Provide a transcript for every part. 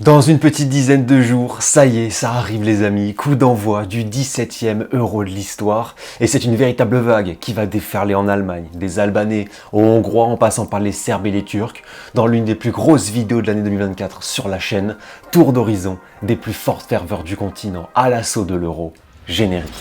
Dans une petite dizaine de jours, ça y est, ça arrive les amis, coup d'envoi du 17e Euro de l'histoire, et c'est une véritable vague qui va déferler en Allemagne, des Albanais aux Hongrois en passant par les Serbes et les Turcs, dans l'une des plus grosses vidéos de l'année 2024 sur la chaîne, tour d'horizon des plus fortes ferveurs du continent à l'assaut de l'Euro. Générique.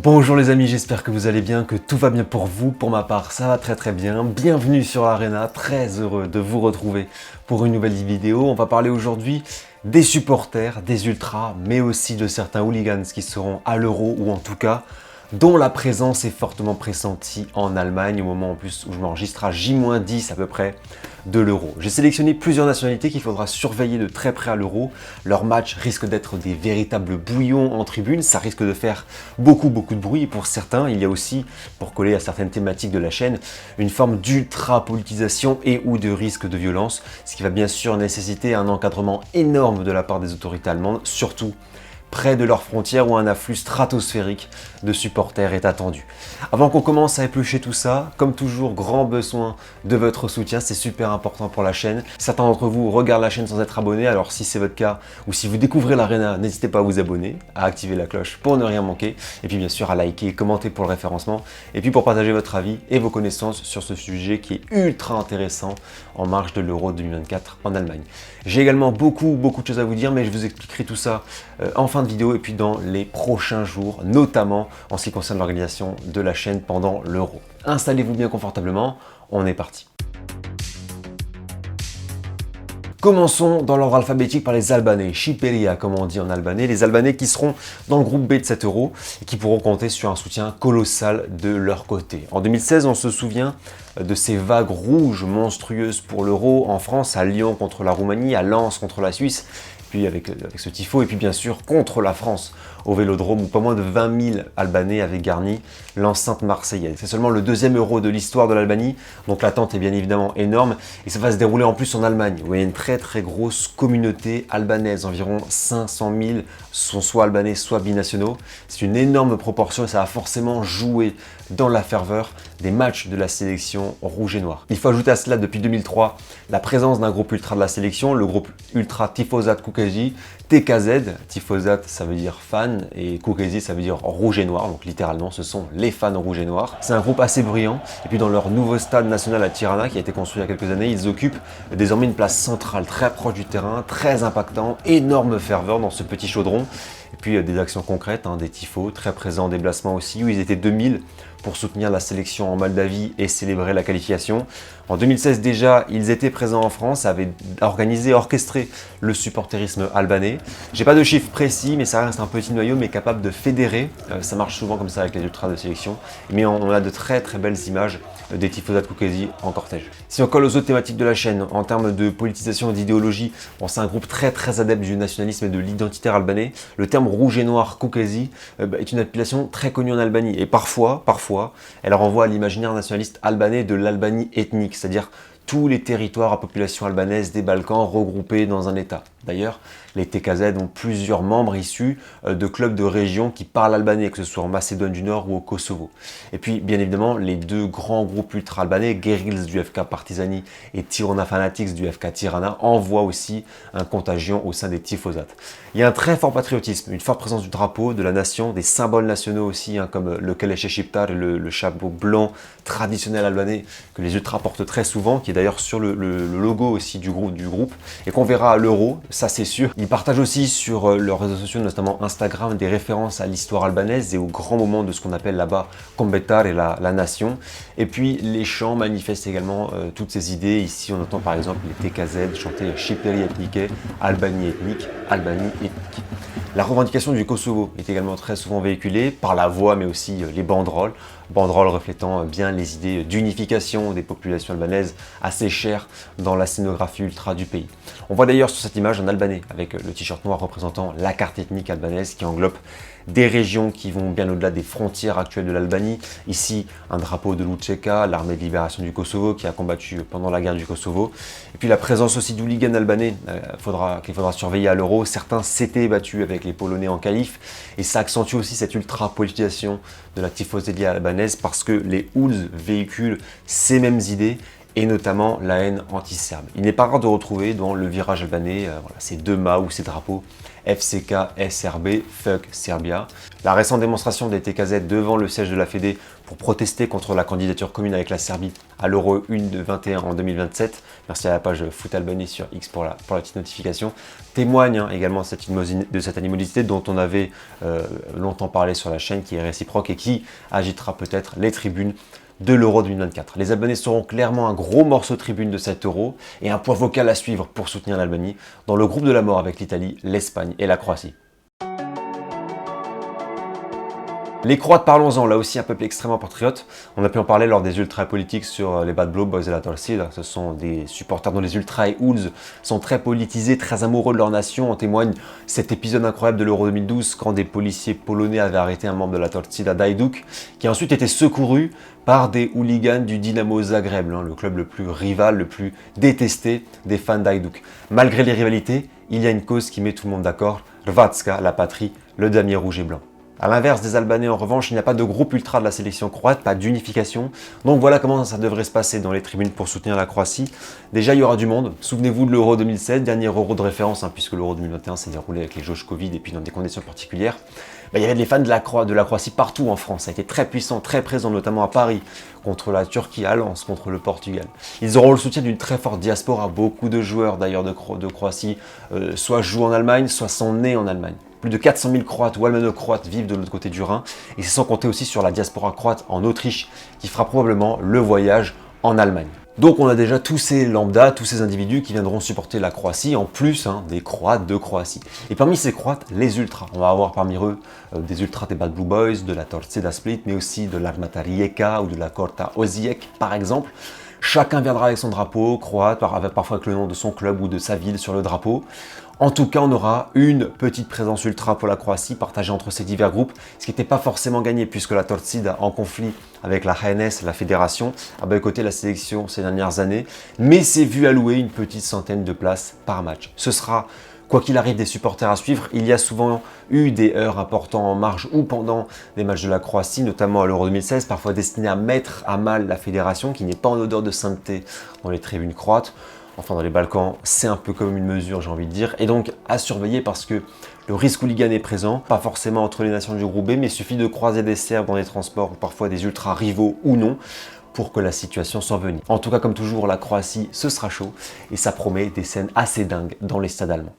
Bonjour les amis, j'espère que vous allez bien, que tout va bien pour vous. Pour ma part, ça va très bien. Bienvenue sur l'Arena, très heureux de vous retrouver pour une nouvelle vidéo. On va parler aujourd'hui des supporters, des ultras, mais aussi de certains hooligans qui seront à l'Euro, ou en tout cas dont la présence est fortement pressentie en Allemagne au moment en plus où je m'enregistre à J-10 à peu près de l'Euro. J'ai sélectionné plusieurs nationalités qu'il faudra surveiller de très près à l'Euro. Leurs matchs risquent d'être des véritables bouillons en tribune, ça risque de faire beaucoup de bruit. Et pour certains, il y a aussi, pour coller à certaines thématiques de la chaîne, une forme d'ultra-politisation et ou de risque de violence, ce qui va bien sûr nécessiter un encadrement énorme de la part des autorités allemandes, surtout près de leurs frontières où un afflux stratosphérique de supporters est attendu. Avant qu'on commence à éplucher tout ça, comme toujours, grand besoin de votre soutien, c'est super important pour la chaîne. Certains d'entre vous regardent la chaîne sans être abonnés, alors si c'est votre cas ou si vous découvrez l'Arena, n'hésitez pas à vous abonner, à activer la cloche pour ne rien manquer, et puis bien sûr à liker et commenter pour le référencement, et puis pour partager votre avis et vos connaissances sur ce sujet qui est ultra intéressant en marge de l'Euro 2024 en Allemagne. J'ai également beaucoup de choses à vous dire, mais je vous expliquerai tout ça en fin de vidéo et puis dans les prochains jours, notamment en ce qui concerne l'organisation de la chaîne pendant l'Euro. Installez-vous bien confortablement, on est parti. Commençons dans l'ordre alphabétique par les Albanais, Shqiperia comme on dit en albanais, les Albanais qui seront dans le groupe B de cet Euro et qui pourront compter sur un soutien colossal de leur côté. En 2016, on se souvient de ces vagues rouges monstrueuses pour l'Euro en France, à Lyon contre la Roumanie, à Lens contre la Suisse, puis avec ce tifo, et puis bien sûr contre la France au Vélodrome où pas moins de 20 000 Albanais avaient garni l'enceinte marseillaise. C'est seulement le deuxième Euro de l'histoire de l'Albanie, donc l'attente est bien évidemment énorme, et ça va se dérouler en plus en Allemagne, où il y a une très grosse communauté albanaise, environ 500 000 sont soit albanais, soit binationaux. C'est une énorme proportion et ça a forcément joué dans la ferveur des matchs de la sélection rouge et noir. Il faut ajouter à cela depuis 2003 la présence d'un groupe ultra de la sélection, le groupe ultra Tifozat Kukesi, TKZ, Tifozat ça veut dire fan et Kukesi ça veut dire rouge et noir, donc littéralement ce sont les fans rouge et noir. C'est un groupe assez bruyant et puis dans leur nouveau stade national à Tirana qui a été construit il y a quelques années, ils occupent désormais une place centrale très proche du terrain, très impactant, énorme ferveur dans ce petit chaudron. Et puis des actions concrètes, des tifos, très présents en déplacement aussi, où ils étaient 2000 pour soutenir la sélection en Moldavie et célébrer la qualification. En 2016 déjà, ils étaient présents en France, avaient organisé, orchestré le supporterisme albanais. J'ai pas de chiffres précis, mais ça reste un petit noyau, mais capable de fédérer. Ça marche souvent comme ça avec les ultras de sélection. Mais on a de très belles images des Tifozat Kukesi en cortège. Si on colle aux autres thématiques de la chaîne, en termes de politisation et d'idéologie, c'est un groupe très adepte du nationalisme et de l'identitaire albanais. Le terme rouge et noir Kukesi est une appellation très connue en Albanie. Et parfois, elle renvoie à l'imaginaire nationaliste albanais de l'Albanie ethnique, c'est-à-dire tous les territoires à population albanaise des Balkans regroupés dans un État. D'ailleurs, les TKZ ont plusieurs membres issus de clubs de région qui parlent albanais, que ce soit en Macédoine du Nord ou au Kosovo. Et puis, bien évidemment, les deux grands groupes ultra-albanais, Gerils du FK Partizani et Tirana Fanatics du FK Tirana, envoient aussi un contagion au sein des Tifozat. Il y a un très fort patriotisme, une forte présence du drapeau, de la nation, des symboles nationaux aussi, comme le Keleche Shqiptar, le chapeau blanc traditionnel albanais que les ultras portent très souvent, qui est d'ailleurs sur le logo aussi du groupe et qu'on verra à l'Euro, ça c'est sûr. Ils partagent aussi sur leurs réseaux sociaux, notamment Instagram, des références à l'histoire albanaise et aux grands moments de ce qu'on appelle là-bas Kombetar et la nation. Et puis les chants manifestent également toutes ces idées. Ici on entend par exemple les TKZ chanter Shqipteri etnike, Albanie ethnique, Albanie ethnique. La revendication du Kosovo est également très souvent véhiculée par la voix mais aussi les banderoles reflétant bien les idées d'unification des populations albanaises assez chères dans la scénographie ultra du pays. On voit d'ailleurs sur cette image un Albanais avec le t-shirt noir représentant la carte ethnique albanaise qui englobe des régions qui vont bien au-delà des frontières actuelles de l'Albanie. Ici, un drapeau de l'UÇK, l'armée de libération du Kosovo, qui a combattu pendant la guerre du Kosovo. Et puis la présence aussi d'hooligans albanais qu'il faudra surveiller à l'Euro. Certains s'étaient battus avec les Polonais en qualif, et ça accentue aussi cette ultra-politisation de la tifoserie albanaise parce que les Hools véhiculent ces mêmes idées, et notamment la haine anti-serbe. Il n'est pas rare de retrouver dans le virage albanais ces deux mâts ou ces drapeaux FCK, SRB, Fuck Serbia. La récente démonstration des TKZ devant le siège de la Fédé pour protester contre la candidature commune avec la Serbie à l'Euro 21 en 2027, merci à la page Foot Albanie sur X pour la petite notification, témoigne également de cette animosité dont on avait longtemps parlé sur la chaîne, qui est réciproque et qui agitera peut-être les tribunes de l'Euro 2024. Les Albanais seront clairement un gros morceau de tribune de cet Euro et un point vocal à suivre pour soutenir l'Albanie dans le groupe de la mort avec l'Italie, l'Espagne et la Croatie. Les Croates, parlons-en, là aussi un peuple extrêmement patriote. On a pu en parler lors des ultras politiques sur les Bad Blue Boys et la Torcida. Ce sont des supporters dont les ultras et Hools sont très politisés, très amoureux de leur nation. En témoigne cet épisode incroyable de l'Euro 2012 quand des policiers polonais avaient arrêté un membre de la Torcida d'Hajduk, qui a ensuite été secouru par des hooligans du Dynamo Zagreb, le club le plus rival, le plus détesté des fans d'Hajduk. Malgré les rivalités, il y a une cause qui met tout le monde d'accord, Hrvatska, la patrie, le damier rouge et blanc. A l'inverse des Albanais, en revanche, il n'y a pas de groupe ultra de la sélection croate, pas d'unification. Donc voilà comment ça devrait se passer dans les tribunes pour soutenir la Croatie. Déjà, il y aura du monde. Souvenez-vous de l'Euro 2007, dernier Euro de référence, puisque l'Euro 2021 s'est déroulé avec les jauges Covid et puis dans des conditions particulières. Il y avait des fans de la Croatie partout en France. Ça a été très puissant, très présent, notamment à Paris, contre la Turquie, à Lens, contre le Portugal. Ils auront le soutien d'une très forte diaspora. Beaucoup de joueurs d'ailleurs de Croatie soit jouent en Allemagne, soit sont nés en Allemagne. Plus de 400 000 Croates ou Albano-Croates vivent de l'autre côté du Rhin, et c'est sans compter aussi sur la diaspora croate en Autriche, qui fera probablement le voyage en Allemagne. Donc on a déjà tous ces lambdas, tous ces individus qui viendront supporter la Croatie, en plus des Croates de Croatie. Et parmi ces Croates, les ultras. On va avoir parmi eux des ultras des Bad Blue Boys, de la Torcida Split, mais aussi de l'Armata Rijeka ou de la Korta Osijek par exemple. Chacun viendra avec son drapeau croate, parfois avec le nom de son club ou de sa ville sur le drapeau. En tout cas, on aura une petite présence ultra pour la Croatie partagée entre ces divers groupes, ce qui n'était pas forcément gagné puisque la Torcida, en conflit avec la HNS, la fédération, a boycotté la sélection ces dernières années, mais s'est vu allouer une petite centaine de places par match. Ce sera, quoi qu'il arrive, des supporters à suivre. Il y a souvent eu des heurts importants en marge ou pendant des matchs de la Croatie, notamment à l'Euro 2016, parfois destinés à mettre à mal la fédération, qui n'est pas en odeur de sainteté dans les tribunes croates. Enfin, dans les Balkans, c'est un peu comme une mesure, j'ai envie de dire. Et donc, à surveiller parce que le risque hooligan est présent, pas forcément entre les nations du groupe B, mais il suffit de croiser des Serbes dans les transports ou parfois des ultras rivaux ou non pour que la situation s'envenime. En tout cas, comme toujours, la Croatie, ce sera chaud et ça promet des scènes assez dingues dans les stades allemands.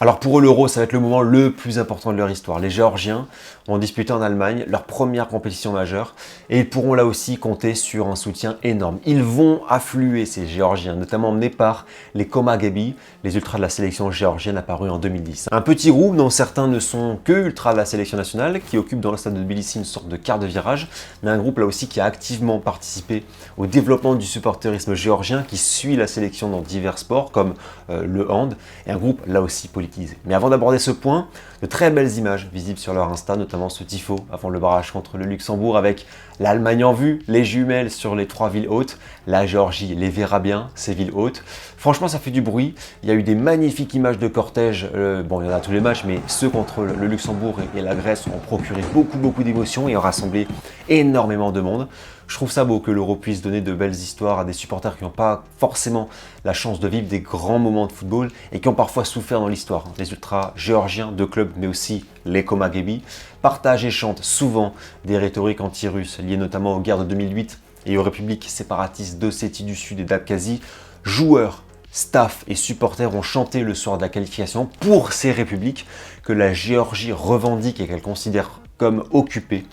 Alors pour eux, l'Euro, ça va être le moment le plus important de leur histoire. Les Géorgiens vont disputer en Allemagne leur première compétition majeure et ils pourront là aussi compter sur un soutien énorme. Ils vont affluer, ces Géorgiens, notamment emmenés par les Komagebi, les ultras de la sélection géorgienne apparus en 2010. Un petit groupe dont certains ne sont que ultras de la sélection nationale, qui occupe dans le stade de Tbilissi une sorte de quart de virage, mais un groupe là aussi qui a activement participé au développement du supporterisme géorgien, qui suit la sélection dans divers sports comme le hand, et un groupe là aussi politique. Mais avant d'aborder ce point, de très belles images visibles sur leur Insta, notamment ce tifo avant le barrage contre le Luxembourg avec l'Allemagne en vue, les jumelles sur les 3 villes hautes, la Géorgie les verra bien, ces villes hautes. Franchement, ça fait du bruit. Il y a eu des magnifiques images de cortège, bon, il y en a tous les matchs, mais ceux contre le Luxembourg et la Grèce ont procuré beaucoup d'émotions et ont rassemblé énormément de monde. Je trouve ça beau que l'Euro puisse donner de belles histoires à des supporters qui n'ont pas forcément la chance de vivre des grands moments de football et qui ont parfois souffert dans l'histoire. Les ultras géorgiens de clubs, mais aussi les Komagebi, partagent et chantent souvent des rhétoriques anti-russes liées notamment aux guerres de 2008 et aux républiques séparatistes d'Ossétie du Sud et d'Abkhazie. Joueurs, staff et supporters ont chanté le soir de la qualification pour ces républiques que la Géorgie revendique et qu'elle considère comme occupées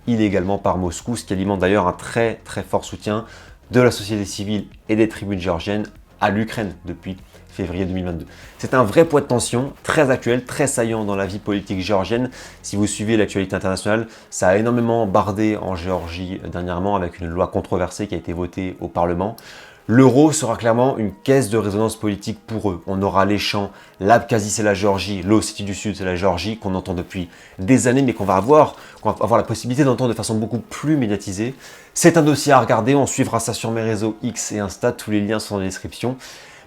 illégalement par Moscou, ce qui alimente d'ailleurs un très fort soutien de la société civile et des tribunes géorgiennes à l'Ukraine depuis février 2022. C'est un vrai point de tension, très actuel, très saillant dans la vie politique géorgienne. Si vous suivez l'actualité internationale, ça a énormément bardé en Géorgie dernièrement avec une loi controversée qui a été votée au Parlement. L'euro sera clairement une caisse de résonance politique pour eux. On aura les chants, l'Abkhazie c'est la Géorgie, l'Ossétie du Sud c'est la Géorgie, qu'on entend depuis des années, mais qu'on va avoir la possibilité d'entendre de façon beaucoup plus médiatisée. C'est un dossier à regarder, on suivra ça sur mes réseaux X et Insta, tous les liens sont dans la description.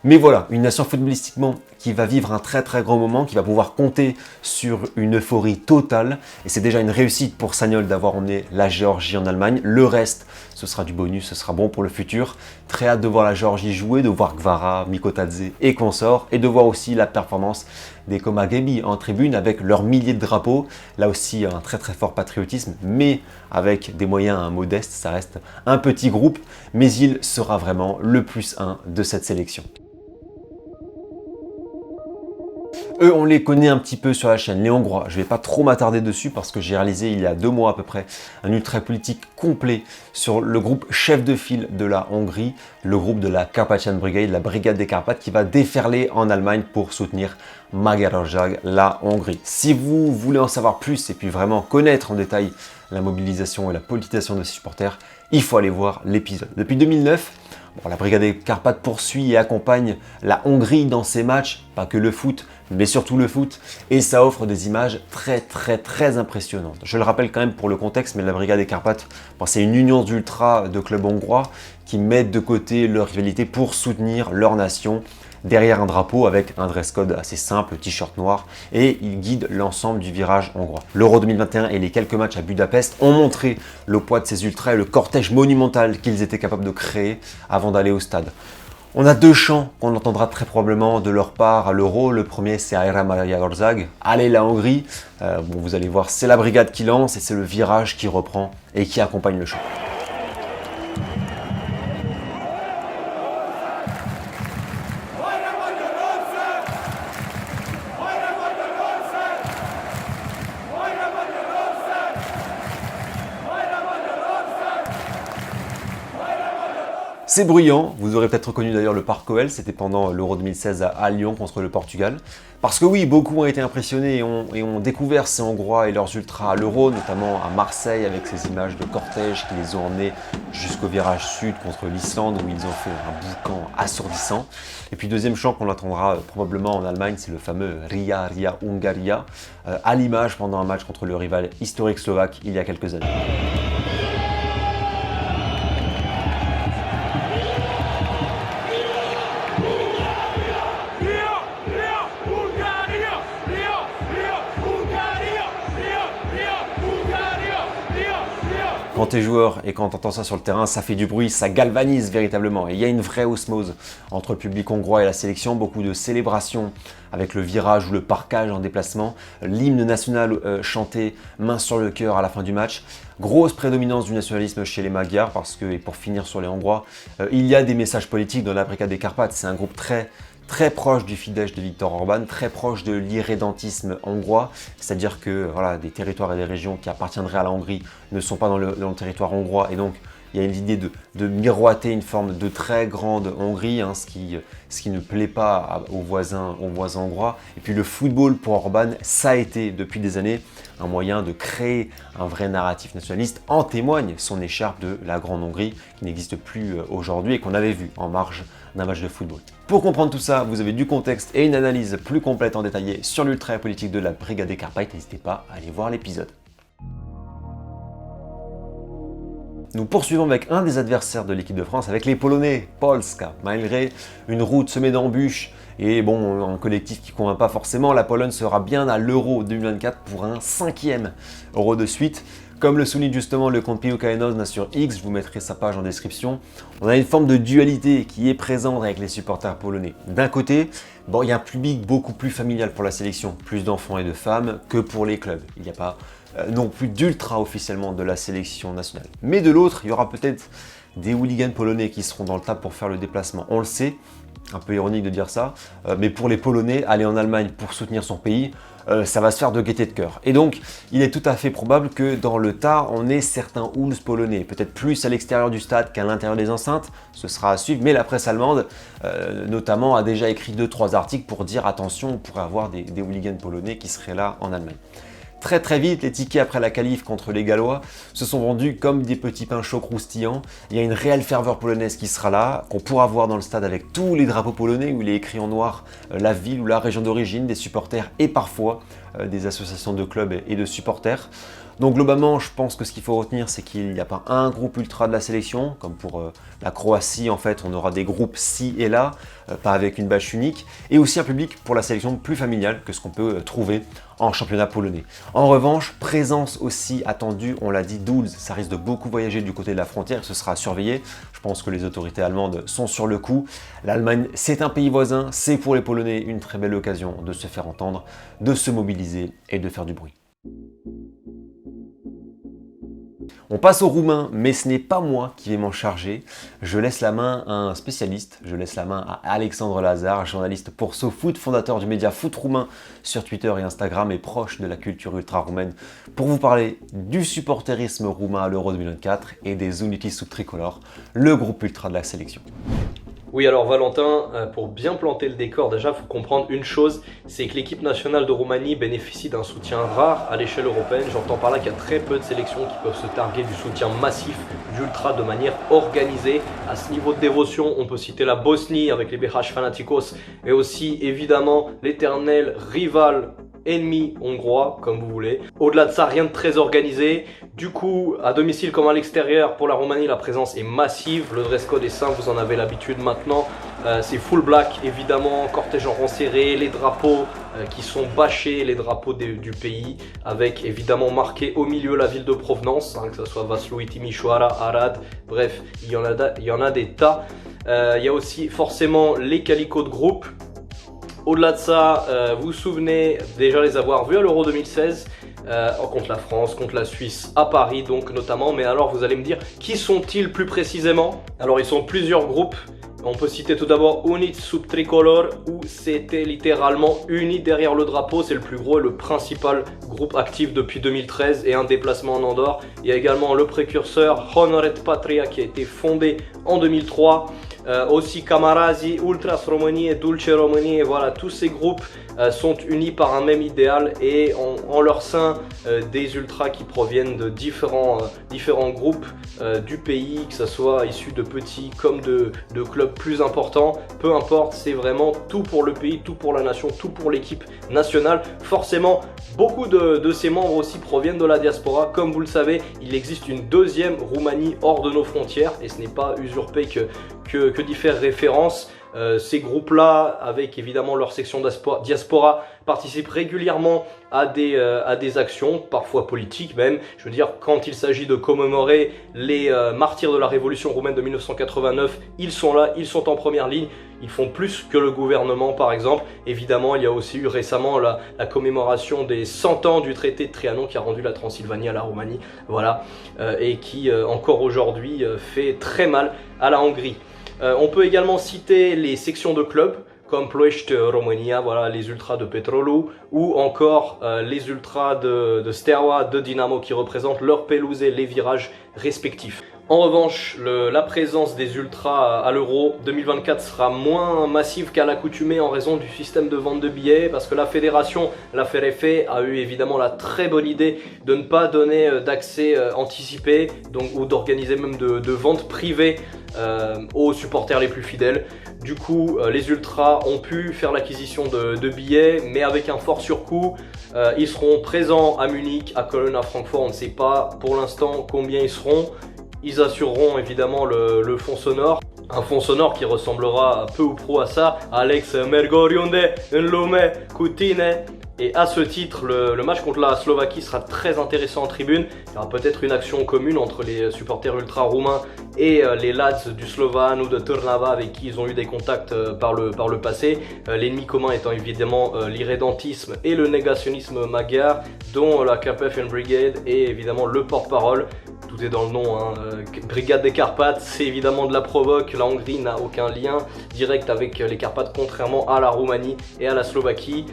Mais voilà, une nation footballistiquement qui va vivre un très très grand moment, qui va pouvoir compter sur une euphorie totale. Et c'est déjà une réussite pour Sagnol d'avoir emmené la Géorgie en Allemagne. Le reste, ce sera du bonus, ce sera bon pour le futur. Très hâte de voir la Géorgie jouer, de voir Kvara, Mikotadze et consorts, et de voir aussi la performance des Komagebi en tribune avec leurs milliers de drapeaux. Là aussi, un très très fort patriotisme, mais avec des moyens modestes. Ça reste un petit groupe, mais il sera vraiment le +1 de cette sélection. Eux, on les connaît un petit peu sur la chaîne, les Hongrois. Je ne vais pas trop m'attarder dessus parce que j'ai réalisé il y a 2 mois à peu près un ultra politique complet sur le groupe chef de file de la Hongrie, le groupe de la Carpathian Brigade, la Brigade des Carpates qui va déferler en Allemagne pour soutenir Magyarország, la Hongrie. Si vous voulez en savoir plus et puis vraiment connaître en détail la mobilisation et la politisation de ces supporters, il faut aller voir l'épisode. Depuis 2009, la Brigade des Carpates poursuit et accompagne la Hongrie dans ses matchs, pas que le foot, mais surtout le foot, et ça offre des images très impressionnantes. Je le rappelle quand même pour le contexte, mais la Brigade des Carpates, c'est une union d'ultra de clubs hongrois qui mettent de côté leur rivalité pour soutenir leur nation derrière un drapeau avec un dress code assez simple, t-shirt noir, et ils guident l'ensemble du virage hongrois. L'Euro 2021 et les quelques matchs à Budapest ont montré le poids de ces ultras et le cortège monumental qu'ils étaient capables de créer avant d'aller au stade. On a 2 chants qu'on entendra très probablement de leur part à l'Euro. Le premier, c'est Hajrá Magyarország, allez la Hongrie. Vous allez voir, c'est la brigade qui lance et c'est le virage qui reprend et qui accompagne le chant. C'est bruyant, vous aurez peut-être reconnu d'ailleurs le Parc OL, c'était pendant l'Euro 2016 à Lyon contre le Portugal. Parce que oui, beaucoup ont été impressionnés et ont découvert ces Hongrois et leurs ultras à l'Euro, notamment à Marseille avec ces images de cortège qui les ont emmenés jusqu'au virage sud contre l'Islande où ils ont fait un boucan assourdissant. Et puis deuxième chant qu'on entendra probablement en Allemagne, c'est le fameux Ria Ria Hungaria, à l'image pendant un match contre le rival historique slovaque il y a quelques années. Quand tu es joueur et quand tu entends ça sur le terrain, ça fait du bruit, ça galvanise véritablement. Et il y a une vraie osmose entre le public hongrois et la sélection, beaucoup de célébrations avec le virage ou le parquage en déplacement, l'hymne national chanté main sur le cœur à la fin du match. Grosse prédominance du nationalisme chez les Magyars parce que, et pour finir sur les Hongrois, il y a des messages politiques dans la Brigade des Carpates. C'est un groupe très proche du Fidesz de Viktor Orban, très proche de l'irrédentisme hongrois, c'est-à-dire que voilà, des territoires et des régions qui appartiendraient à la Hongrie ne sont pas dans le territoire hongrois, et donc il y a l'idée de miroiter une forme de très grande Hongrie, ce qui ne plaît pas aux voisins hongrois. Et puis le football pour Orban, ça a été depuis des années un moyen de créer un vrai narratif nationaliste. En témoigne son écharpe de la Grande Hongrie, qui n'existe plus aujourd'hui et qu'on avait vu en marge d'un match de football. Pour comprendre tout ça, vous avez du contexte et une analyse plus complète en détaillé sur l'ultra politique de la Brigade des Carpates. N'hésitez pas à aller voir l'épisode. Nous poursuivons avec un des adversaires de l'équipe de France, avec les Polonais, Polska. Malgré une route semée d'embûches et un collectif qui ne convainc pas forcément, la Pologne sera bien à l'Euro 2024 pour un 5e Euro de suite. Comme le souligne justement le compte Piłka Nożna sur X, je vous mettrai sa page en description, on a une forme de dualité qui est présente avec les supporters polonais. D'un côté, il y a un public beaucoup plus familial pour la sélection, plus d'enfants et de femmes que pour les clubs. Il n'y a pas non plus d'ultra officiellement de la sélection nationale. Mais de l'autre, il y aura peut-être des hooligans polonais qui seront dans le tas pour faire le déplacement. On le sait, un peu ironique de dire ça, mais pour les Polonais, aller en Allemagne pour soutenir son pays, ça va se faire de gaieté de cœur. Et donc, il est tout à fait probable que dans le tas, on ait certains hools polonais, peut-être plus à l'extérieur du stade qu'à l'intérieur des enceintes, ce sera à suivre, mais la presse allemande, notamment, a déjà écrit 2-3 articles pour dire attention, on pourrait avoir des hooligans polonais qui seraient là en Allemagne. Très vite, les tickets après la qualif contre les Gallois se sont vendus comme des petits pains chauds croustillants. Il y a une réelle ferveur polonaise qui sera là, qu'on pourra voir dans le stade avec tous les drapeaux polonais où il est écrit en noir la ville ou la région d'origine des supporters et parfois des associations de clubs et de supporters. Donc globalement, je pense que ce qu'il faut retenir, c'est qu'il n'y a pas un groupe ultra de la sélection, comme pour la Croatie, en fait, on aura des groupes ci et là, pas avec une bâche unique, et aussi un public pour la sélection plus familiale que ce qu'on peut trouver en championnat polonais. En revanche, présence aussi attendue, on l'a dit, 12, ça risque de beaucoup voyager du côté de la frontière, ce sera à surveiller. Je pense que les autorités allemandes sont sur le coup. L'Allemagne, c'est un pays voisin, c'est pour les Polonais une très belle occasion de se faire entendre, de se mobiliser et de faire du bruit. On passe aux Roumains, mais ce n'est pas moi qui vais m'en charger. Je laisse la main à un spécialiste, je laisse la main à Alexandre Lazare, journaliste pour SoFoot, fondateur du média Foot Roumain sur Twitter et Instagram et proche de la culture ultra-roumaine, pour vous parler du supporterisme roumain à l'Euro 2024 et des Unities Sub Tricolor, le groupe ultra de la sélection. Oui, alors Valentin, pour bien planter le décor, déjà, il faut comprendre une chose, c'est que l'équipe nationale de Roumanie bénéficie d'un soutien rare à l'échelle européenne. J'entends par là qu'il y a très peu de sélections qui peuvent se targuer du soutien massif d'Ultra de manière organisée. À ce niveau de dévotion, on peut citer la Bosnie avec les BH Fanatikos et aussi évidemment l'éternel rival ennemi hongrois, comme vous voulez. Au-delà de ça, rien de très organisé. Du coup, à domicile comme à l'extérieur, pour la Roumanie, la présence est massive. Le dress code est simple, vous en avez l'habitude maintenant. C'est full black, évidemment, cortège en rang serré, les drapeaux qui sont bâchés, les drapeaux du pays, avec évidemment marqué au milieu la ville de provenance, que ce soit Vaslui, Timișoara, Arad, bref, il y en a des tas. Il y a aussi forcément les calicots de groupe. Au-delà de ça, vous vous souvenez déjà les avoir vus à l'Euro 2016 contre la France, contre la Suisse, à Paris donc notamment. Mais alors vous allez me dire, qui sont-ils plus précisément? Alors ils sont plusieurs groupes. On peut citer tout d'abord Unities Sub Tricolor, où c'était littéralement unis derrière le drapeau. C'est le plus gros et le principal groupe actif depuis 2013 et un déplacement en Andorre. Il y a également le précurseur Honoret Patria qui a été fondé en 2003. Aussi Camarazi, Ultras Românie et Dulce Românie, voilà, tous ces groupes sont unis par un même idéal et en leur sein des ultras qui proviennent de différents groupes du pays, que ce soit issus de petits comme de clubs plus importants, peu importe, c'est vraiment tout pour le pays, tout pour la nation, tout pour l'équipe nationale. Forcément, beaucoup de ces membres aussi proviennent de la diaspora. Comme vous le savez, il existe une deuxième Roumanie hors de nos frontières et ce n'est pas usurpé que d'y faire référence. Ces groupes-là, avec évidemment leur section diaspora, participent régulièrement à des actions, parfois politiques même. Je veux dire, quand il s'agit de commémorer les martyrs de la révolution roumaine de 1989, ils sont là, ils sont en première ligne. Ils font plus que le gouvernement par exemple. Évidemment, il y a aussi eu récemment la commémoration des 100 ans du traité de Trianon qui a rendu la Transylvanie à la Roumanie. Voilà, et qui encore aujourd'hui fait très mal à la Hongrie. On peut également citer les sections de clubs comme Ploiești România, voilà, les ultras de Petrolu, ou encore les ultras de Steaua, de Dynamo qui représentent leur pelouse et les virages respectifs. En revanche, la présence des ultras à l'Euro 2024 sera moins massive qu'à l'accoutumée en raison du système de vente de billets, parce que la fédération, la FRF, a eu évidemment la très bonne idée de ne pas donner d'accès anticipé, ou d'organiser même de ventes privées aux supporters les plus fidèles. Du coup, les ultras ont pu faire l'acquisition de billets, mais avec un fort surcoût. Ils seront présents à Munich, à Cologne, à Francfort. On ne sait pas pour l'instant combien ils seront. Ils assureront évidemment le fond sonore. Un fond sonore qui ressemblera peu ou prou à ça. Alex Mergoriunde, Nlume, Kutine. Et à ce titre, le match contre la Slovaquie sera très intéressant en tribune. Il y aura peut-être une action commune entre les supporters ultra roumains et les lads du Slovan ou de Trnava avec qui ils ont eu des contacts par le passé. L'ennemi commun étant évidemment l'irrédentisme et le négationnisme magyar, dont la KPFN Brigade est évidemment le porte-parole. Tout est dans le nom, hein. Brigade des Carpates, c'est évidemment de la provoque. La Hongrie n'a aucun lien direct avec les Carpates, contrairement à la Roumanie et à la Slovaquie.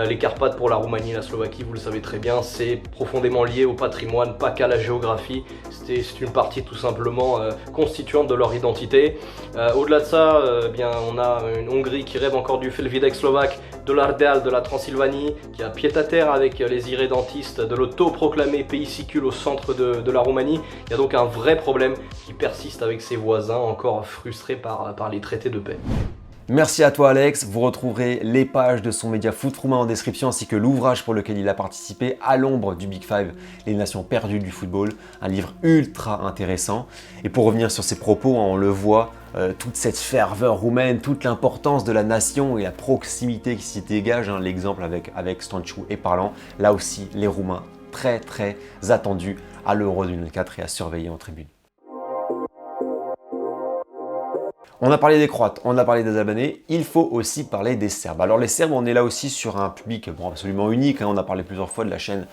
Les Carpates pour la Roumanie et la Slovaquie, vous le savez très bien, c'est profondément lié au patrimoine, pas qu'à la géographie. C'est une partie tout simplement constituante de leur identité. Au-delà de ça, bien, on a une Hongrie qui rêve encore du Felvidek slovaque, de l'Ardeal de la Transylvanie, qui a pied-à-terre avec les irrédentistes de l'autoproclamé pays sicule au centre de la Roumanie. Il y a donc un vrai problème qui persiste avec ses voisins, encore frustrés par les traités de paix. Merci à toi Alex, vous retrouverez les pages de son média Foot Roumain en description ainsi que l'ouvrage pour lequel il a participé à l'ombre du Big Five, les nations perdues du football, un livre ultra intéressant. Et pour revenir sur ses propos, on le voit, toute cette ferveur roumaine, toute l'importance de la nation et la proximité qui s'y dégage, l'exemple avec Stanciu est parlant, là aussi les Roumains très attendus à l'Euro 2004 et à surveiller en tribune. On a parlé des Croates, on a parlé des Albanais, il faut aussi parler des Serbes. Alors les Serbes, on est là aussi sur un public absolument unique, on a parlé plusieurs fois de la chaîne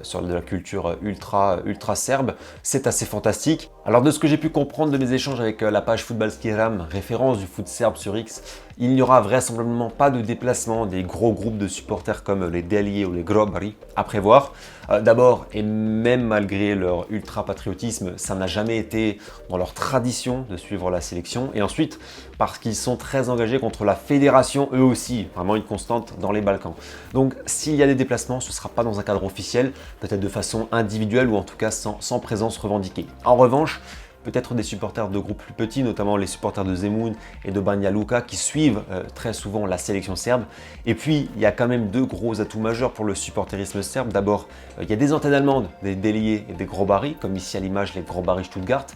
sur de la culture ultra serbe, c'est assez fantastique. Alors de ce que j'ai pu comprendre de mes échanges avec la page Futbalski Ram, référence du foot serbe sur X, il n'y aura vraisemblablement pas de déplacement des gros groupes de supporters comme les Delije ou les Grobari à prévoir. D'abord, et même malgré leur ultra-patriotisme, ça n'a jamais été dans leur tradition de suivre la sélection. Et ensuite, parce qu'ils sont très engagés contre la fédération, eux aussi, vraiment une constante dans les Balkans. Donc s'il y a des déplacements, ce ne sera pas dans un cadre officiel, peut-être de façon individuelle ou en tout cas sans présence revendiquée. En revanche, peut-être des supporters de groupes plus petits, notamment les supporters de Zemun et de Banja Luka qui suivent très souvent la sélection serbe. Et puis, il y a quand même deux gros atouts majeurs pour le supporterisme serbe. D'abord, il y a des antennes allemandes, des Delije et des Grobari, comme ici à l'image les Grobari Stuttgart,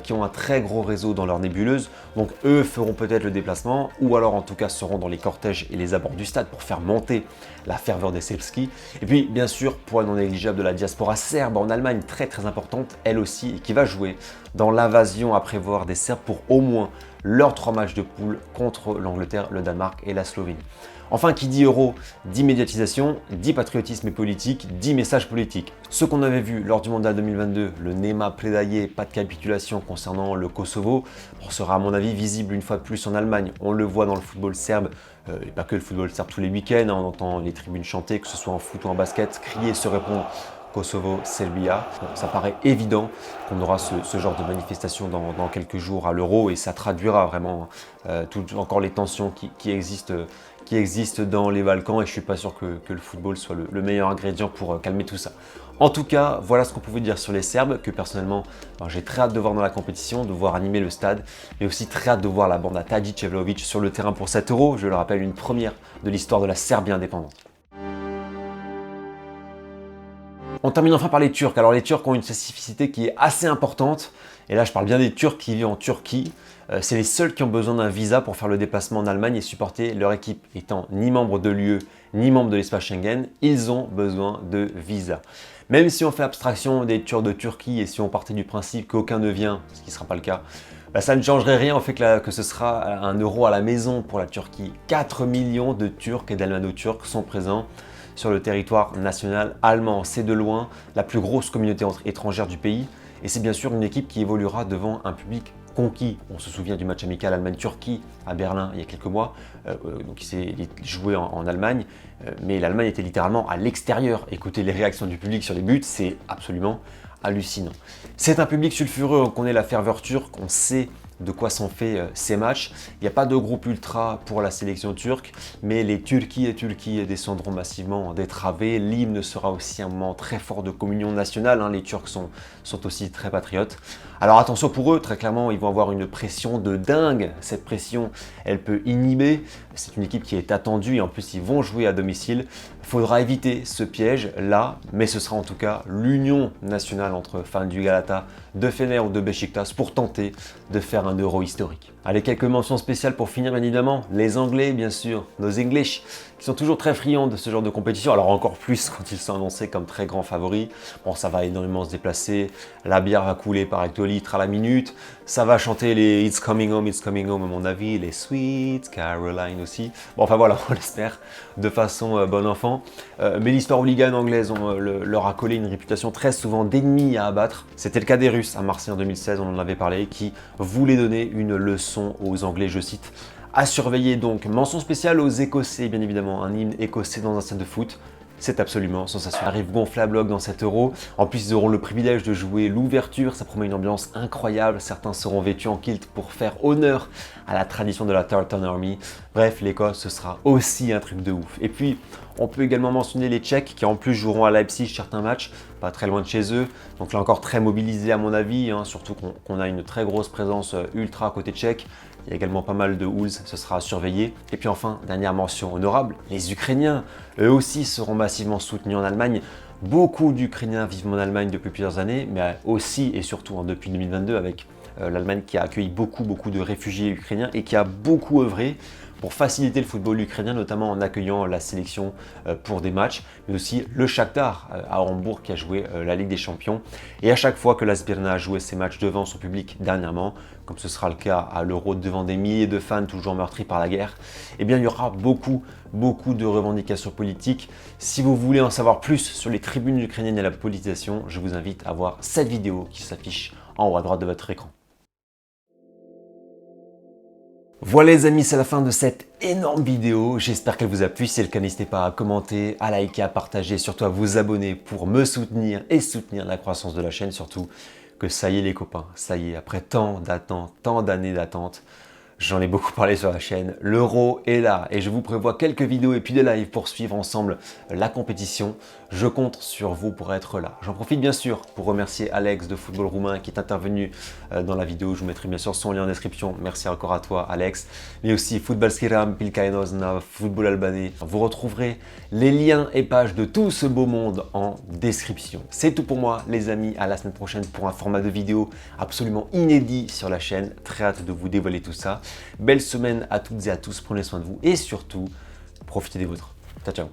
qui ont un très gros réseau dans leur nébuleuse. Donc eux feront peut-être le déplacement, ou alors en tout cas seront dans les cortèges et les abords du stade pour faire monter la ferveur des Serbski. Et puis, bien sûr, point non négligeable de la diaspora serbe en Allemagne, très importante, elle aussi, et qui va jouer dans l'invasion à prévoir des Serbes pour au moins leurs 3 matchs de poule contre l'Angleterre, le Danemark et la Slovénie. Enfin, qui dit euro, dit médiatisation, dit patriotisme et politique, dit message politique. Ce qu'on avait vu lors du mondial 2022, le Nema plaidailler, pas de capitulation concernant le Kosovo, sera à mon avis visible une fois de plus en Allemagne. On le voit dans le football serbe, et pas que le football serbe tous les week-ends, on entend les tribunes chanter, que ce soit en foot ou en basket, crier et se répondre Kosovo, Serbia. Ça paraît évident qu'on aura ce genre de manifestation dans quelques jours à l'Euro et ça traduira vraiment encore les tensions qui existent dans les Balkans et je ne suis pas sûr que le football soit le meilleur ingrédient pour calmer tout ça. En tout cas, voilà ce qu'on pouvait dire sur les Serbes, que personnellement, j'ai très hâte de voir dans la compétition, de voir animer le stade, mais aussi très hâte de voir la banda Tadic et Vlahovic sur le terrain pour cet Euro. Je le rappelle, une première de l'histoire de la Serbie indépendante. On termine enfin par les Turcs. Alors les Turcs ont une spécificité qui est assez importante. Et là, je parle bien des Turcs qui vivent en Turquie. C'est les seuls qui ont besoin d'un visa pour faire le déplacement en Allemagne et supporter leur équipe. Étant ni membre de l'UE, ni membre de l'espace Schengen, ils ont besoin de visa. Même si on fait abstraction des Turcs de Turquie et si on partait du principe qu'aucun ne vient, ce qui ne sera pas le cas, ça ne changerait rien au fait que ce sera un euro à la maison pour la Turquie. 4 millions de Turcs et d'Almano-Turcs sont présents sur le territoire national allemand. C'est de loin la plus grosse communauté étrangère du pays et c'est bien sûr une équipe qui évoluera devant un public conquis. On se souvient du match amical Allemagne-Turquie à Berlin il y a quelques mois, donc il s'est joué en Allemagne, mais l'Allemagne était littéralement à l'extérieur. Écoutez les réactions du public sur les buts, c'est absolument hallucinant. C'est un public sulfureux, on connaît la ferveur turque, on sait de quoi sont faits ces matchs. Il n'y a pas de groupe ultra pour la sélection turque, mais les Turquie et Turquie descendront massivement des travées. L'hymne sera aussi un moment très fort de communion nationale. Les Turcs sont aussi très patriotes. Alors attention pour eux, très clairement, ils vont avoir une pression de dingue. Cette pression, elle peut inhiber. C'est une équipe qui est attendue et en plus, ils vont jouer à domicile. Il faudra éviter ce piège-là, mais ce sera en tout cas l'union nationale entre fans du Galata, de Fener ou de Beşiktaş pour tenter de faire un Euro historique. Allez, quelques mentions spéciales pour finir, bien évidemment. Les Anglais, bien sûr, nos English, qui sont toujours très friands de ce genre de compétition. Alors encore plus quand ils sont annoncés comme très grands favoris. Bon, ça va énormément se déplacer. La bière va couler par hectolitre à la minute. Ça va chanter les It's Coming Home, à mon avis. Les Sweet Caroline aussi. Bon, enfin voilà, on l'espère de façon bon enfant. Mais l'histoire hooligan anglaise leur a collé une réputation très souvent d'ennemis à abattre. C'était le cas des Russes à Marseille en 2016, on en avait parlé, qui voulaient donner une leçon aux Anglais, je cite. À surveiller donc, mention spéciale aux Écossais, bien évidemment, un hymne écossais dans un stade de foot. c'est absolument sensationnel. Arrive gonflé à bloc dans cet Euro. En plus, ils auront le privilège de jouer l'ouverture. Ça promet une ambiance incroyable. Certains seront vêtus en kilt pour faire honneur à la tradition de la Tartan Army. Bref, l'Écosse, ce sera aussi un truc de ouf. Et puis, on peut également mentionner les Tchèques qui en plus joueront à Leipzig certains matchs, pas très loin de chez eux. Donc là encore très mobilisés à mon avis, surtout qu'on a une très grosse présence ultra côté tchèque. Il y a également pas mal de Wolves, ce sera à surveiller. Et puis enfin, dernière mention honorable, les Ukrainiens, eux aussi seront massivement soutenus en Allemagne. Beaucoup d'Ukrainiens vivent en Allemagne depuis plusieurs années, mais aussi et surtout depuis 2022 avec l'Allemagne qui a accueilli beaucoup de réfugiés ukrainiens et qui a beaucoup œuvré pour faciliter le football ukrainien, notamment en accueillant la sélection pour des matchs, mais aussi le Shakhtar à Hambourg qui a joué la Ligue des Champions. Et à chaque fois que la Sbirna a joué ses matchs devant son public dernièrement, comme ce sera le cas à l'Euro devant des milliers de fans toujours meurtris par la guerre, eh bien il y aura beaucoup de revendications politiques. Si vous voulez en savoir plus sur les tribunes ukrainiennes et la politisation, je vous invite à voir cette vidéo qui s'affiche en haut à droite de votre écran. Voilà les amis, c'est la fin de cette énorme vidéo. J'espère qu'elle vous a plu. Si c'est le cas, n'hésitez pas à commenter, à liker, à partager, surtout à vous abonner pour me soutenir et soutenir la croissance de la chaîne. Surtout que ça y est les copains, ça y est, après tant d'attente, tant d'années d'attente, j'en ai beaucoup parlé sur la chaîne, l'Euro est là et je vous prévois quelques vidéos et puis des lives pour suivre ensemble la compétition. Je compte sur vous pour être là. J'en profite bien sûr pour remercier Alex de Football Roumain qui est intervenu dans la vidéo. Je vous mettrai bien sûr son lien en description. Merci encore à toi Alex. Mais aussi Futbalskiram, Pilkaenozna, Football Albanais. Vous retrouverez les liens et pages de tout ce beau monde en description. C'est tout pour moi les amis. À la semaine prochaine pour un format de vidéo absolument inédit sur la chaîne. Très hâte de vous dévoiler tout ça. Belle semaine à toutes et à tous. Prenez soin de vous et surtout, profitez des vôtres. Ciao, ciao.